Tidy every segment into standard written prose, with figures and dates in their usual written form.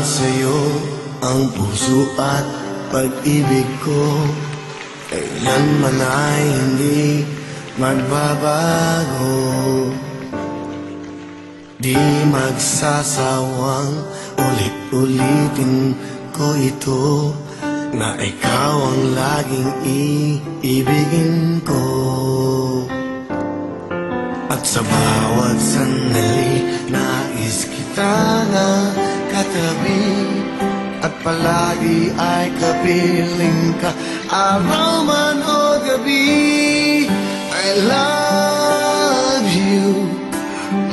sa'yo ang puso at pag-ibig ko. Kailanman ay hindi magbabago. Di magsasawang ulit-ulitin ko ito, na ikaw ang laging iibigin ko. At sa bawat sandali, nais kita na katabi, at palagi ay kapiling ka, araw man o gabi. I love you,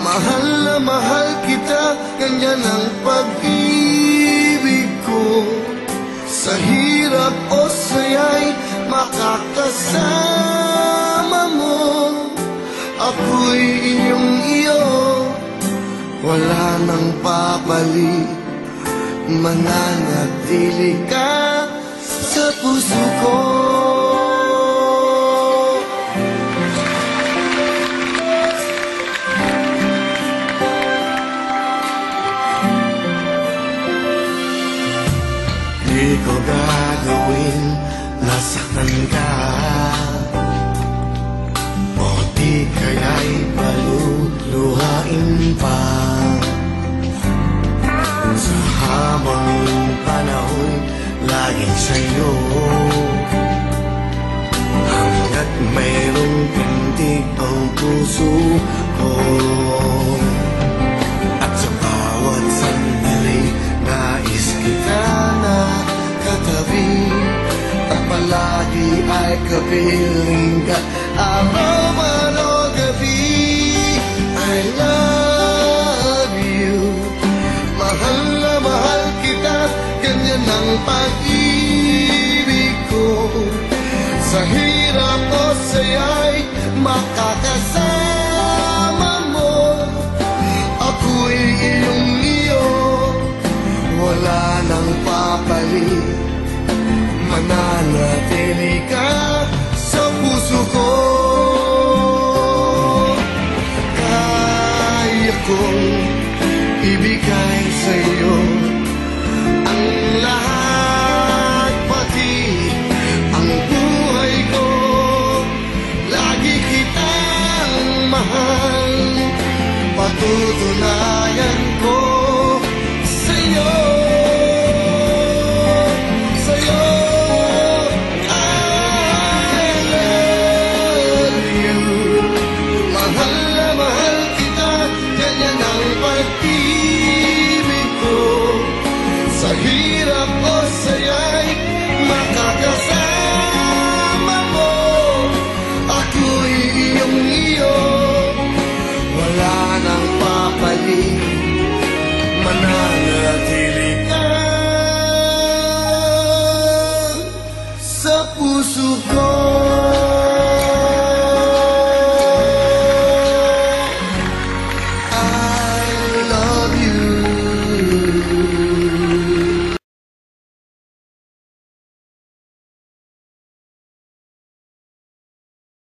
mahal na mahal kita, ganyan ang pag-ibig ko. Sa hirap o saya'y makakasama mo, ako'y iyong iyo, wala nang papalit, mananatili ka sa puso ko. Di ko gagawin nasaktan ka, o di kaya'y paluluhain pa. Sa habang panahon, laging sa'yo, hanggat mayroong pintig ang puso ko. At sa bawat sandali, nais kita na katabi, at palagi ay kapiling ka, araw man o gabi. I love you, mahal na mahal kita, ganyan ang pag-ibig ko. Sa hirap o saya'y makakasama mo, ako'y iyong iyo, wala nang papalit, mananatili ka sa puso ko. Kaya kong ibigay sa'yo ang lahat, pati ang buhay ko. Lagi kitang mahal, patutunay